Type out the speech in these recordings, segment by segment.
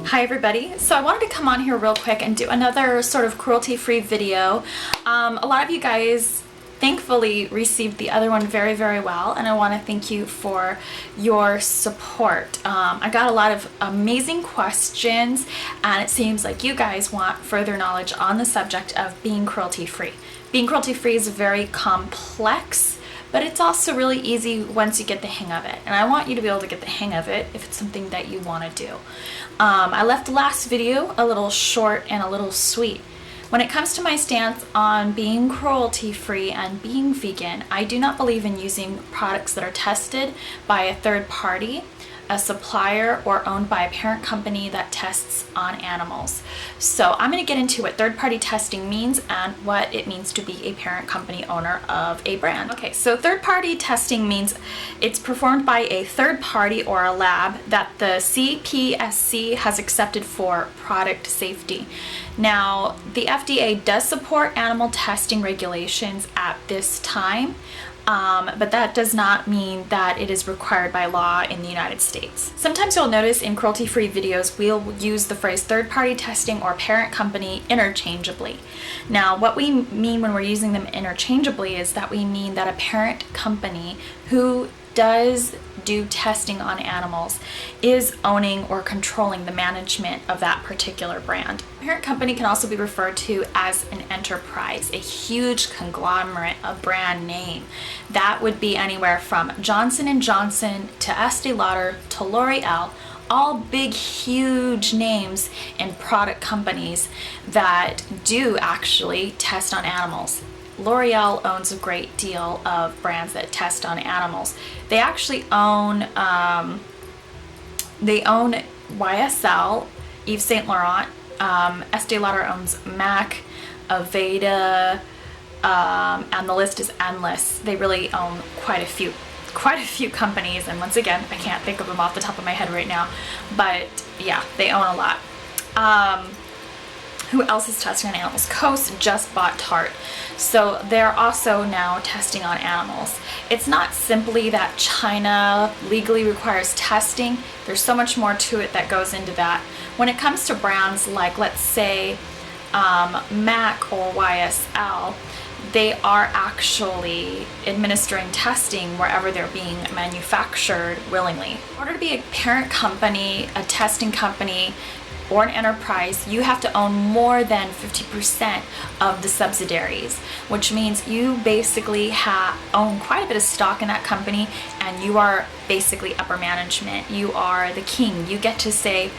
Hi everybody, so I wanted to come on here real quick and do another sort of cruelty-free video. A lot of you guys thankfully received the other one very well, and I want to thank you for your support. I got a lot of amazing questions, and it seems like you guys want further knowledge on the subject of being cruelty-free. Being cruelty-free is very complex, but it's also really easy once you get the hang of it, and I want you to be able to get the hang of it if it's something that you want to do. I left the last video a little short and a little sweet. When it comes to my stance on being cruelty-free and being vegan, I do not believe in using products that are tested by a third party, a supplier, or owned by a parent company that tests on animals. So I'm going to get into what third-party testing means and what it means to be a parent company owner of a brand. Okay, so third-party testing means it's performed by a third party or a lab that the CPSC has accepted for product safety. Now, the FDA does support animal testing regulations at this time, but that does not mean that it is required by law in the United States. Sometimes you'll notice in cruelty-free videos we'll use the phrase third-party testing or parent company interchangeably. Now, what we mean when we're using them interchangeably is that we mean that a parent company who does do testing on animals is owning or controlling the management of that particular brand. A parent company can also be referred to as an enterprise, a huge conglomerate, a brand name. That would be anywhere from Johnson & Johnson to Estee Lauder to L'Oreal, all big, huge names and product companies that do actually test on animals. L'Oreal owns a great deal of brands that test on animals. They actually own YSL, Yves Saint Laurent, Estee Lauder owns MAC, Aveda, and the list is endless. They really own quite a few companies, and once again, I can't think of them off the top of my head right now, but yeah, they own a lot. Who else is testing on animals? Coast just bought Tarte, so they're also now testing on animals. It's not simply that China legally requires testing. There's so much more to it that goes into that. When it comes to brands like, let's say, MAC or YSL, they are actually administering testing wherever they're being manufactured willingly. In order to be a parent company, a testing company, or an enterprise, you have to own more than 50% of the subsidiaries, which means you basically own quite a bit of stock in that company, and you are basically upper management. You are the king. You get to say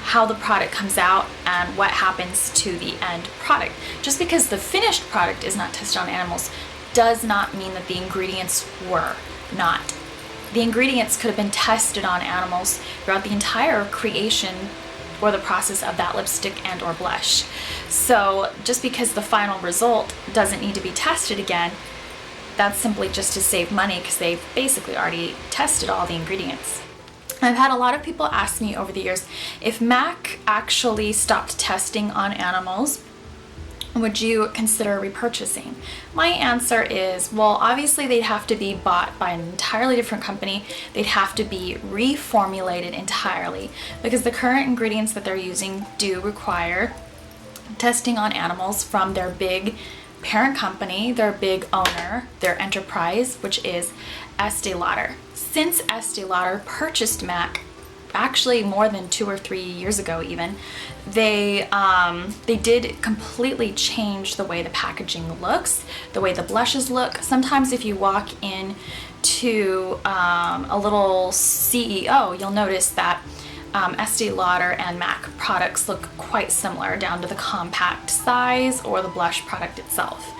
how the product comes out and what happens to the end product. Just because the finished product is not tested on animals does not mean that the ingredients were not. The ingredients could have been tested on animals throughout the entire creation or the process of that lipstick and or blush. So just because the final result doesn't need to be tested again, that's simply just to save money because they've basically already tested all the ingredients. I've had a lot of people ask me over the years, if MAC actually stopped testing on animals, would you consider repurchasing? My answer is, well, obviously they'd have to be bought by an entirely different company. They'd have to be reformulated entirely because the current ingredients that they're using do require testing on animals from their big parent company, their big owner, their enterprise, which is Estee Lauder. Since Estee Lauder purchased MAC, actually more than 2 or 3 years ago even, they did completely change the way the packaging looks, the way the blushes look. Sometimes if you walk in to a little CEO, you'll notice that Estee Lauder and MAC products look quite similar down to the compact size or the blush product itself.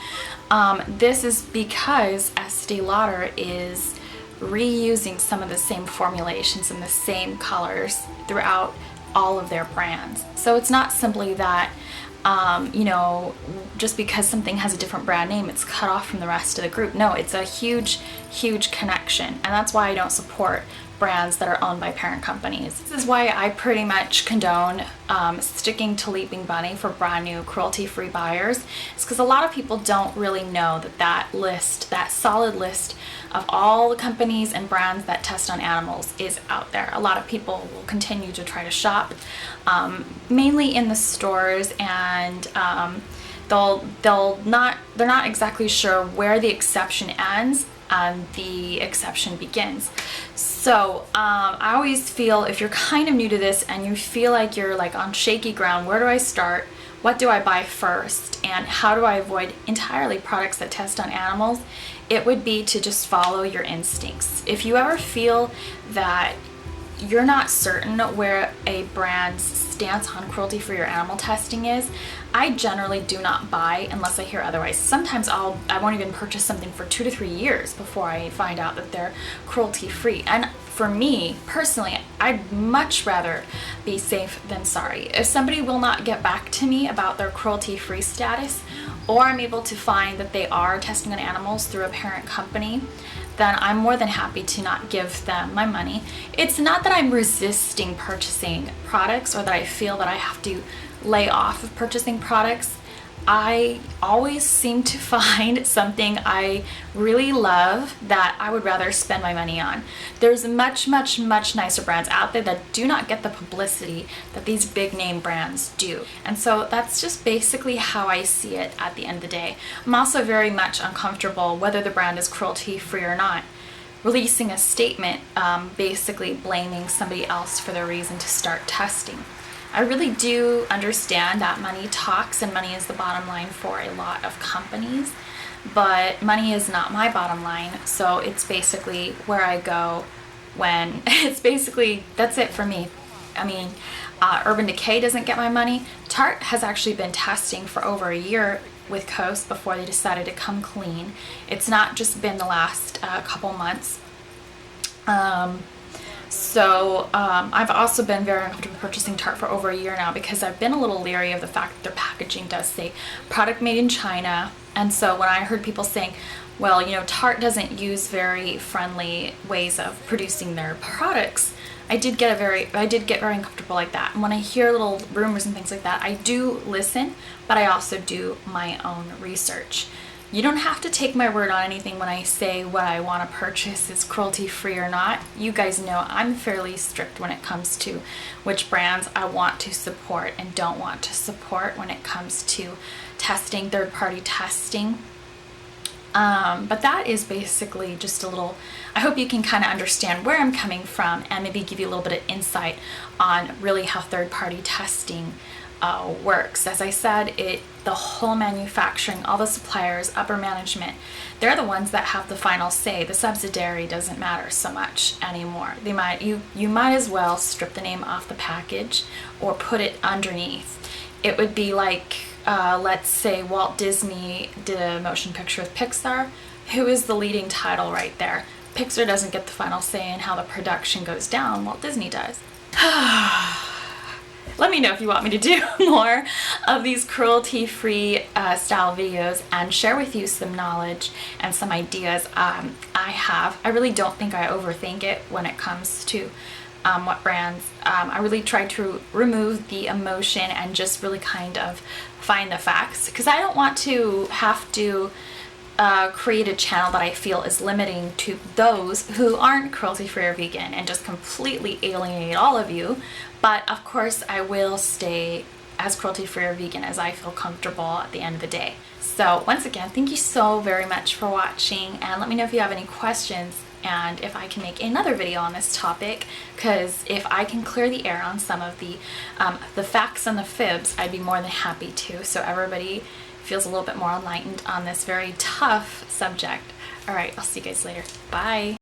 This is because Estee Lauder is reusing some of the same formulations and the same colors throughout all of their brands. So it's not simply that, just because something has a different brand name, it's cut off from the rest of the group. No, it's a huge connection, and that's why I don't support brands that are owned by parent companies. This is why I pretty much condone sticking to Leaping Bunny for brand new cruelty-free buyers. It's because a lot of people don't really know that that solid list of all the companies and brands that test on animals is out there. A lot of people will continue to try to shop, mainly in the stores, and they're not exactly sure where the exception ends and the exception begins. So I always feel, if you're kind of new to this and you feel like you're like on shaky ground, where do I start? What do I buy first? And how do I avoid entirely products that test on animals? It would be to just follow your instincts. If you ever feel that you're not certain where a brand's stance on cruelty-free or animal testing is, I generally do not buy unless I hear otherwise. Sometimes I won't even purchase something for 2 to 3 years before I find out that they're cruelty-free. And for me personally, I'd much rather be safe than sorry. If somebody will not get back to me about their cruelty-free status, or I'm able to find that they are testing on animals through a parent company, then I'm more than happy to not give them my money. It's not that I'm resisting purchasing products or that I feel that I have to lay off of purchasing products. I always seem to find something I really love that I would rather spend my money on. There's much nicer brands out there that do not get the publicity that these big name brands do. And so that's just basically how I see it at the end of the day. I'm also very much uncomfortable, whether the brand is cruelty free or not, releasing a statement basically blaming somebody else for the reason to start testing. I really do understand that money talks and money is the bottom line for a lot of companies, but money is not my bottom line, so it's basically where I go when that's it for me. I mean, Urban Decay doesn't get my money. Tarte has actually been testing for over a year with Coast before they decided to come clean. It's not just been the last couple months. So I've also been very uncomfortable purchasing Tarte for over a year now because I've been a little leery of the fact that their packaging does say product made in China. And so when I heard people saying, well, you know, Tarte doesn't use very friendly ways of producing their products, I did get very uncomfortable like that. And when I hear little rumors and things like that, I do listen, but I also do my own research. You don't have to take my word on anything when I say what I want to purchase is cruelty-free or not. You guys know I'm fairly strict when it comes to which brands I want to support and don't want to support when it comes to testing, third-party testing. But that is basically just a little, I hope you can kind of understand where I'm coming from and maybe give you a little bit of insight on really how third-party testing works. As I said, the whole manufacturing, all the suppliers, upper management, they're the ones that have the final say. The subsidiary doesn't matter so much anymore. You might as well strip the name off the package or put it underneath. It would be like, let's say Walt Disney did a motion picture with Pixar. Who is the leading title right there? Pixar doesn't get the final say in how the production goes down. Walt Disney does. Let me know if you want me to do more of these cruelty-free style videos and share with you some knowledge and some ideas I really don't think I overthink it when it comes to what brands. I really try to remove the emotion and just really kind of find the facts, because I don't want to have to create a channel that I feel is limiting to those who aren't cruelty-free or vegan and just completely alienate all of you. But of course I will stay as cruelty-free or vegan as I feel comfortable at the end of the day. So once again, thank you so very much for watching, and let me know if you have any questions and if I can make another video on this topic, because if I can clear the air on some of the facts and the fibs, I'd be more than happy to, so everybody feels a little bit more enlightened on this very tough subject. Alright, I'll see you guys later. Bye!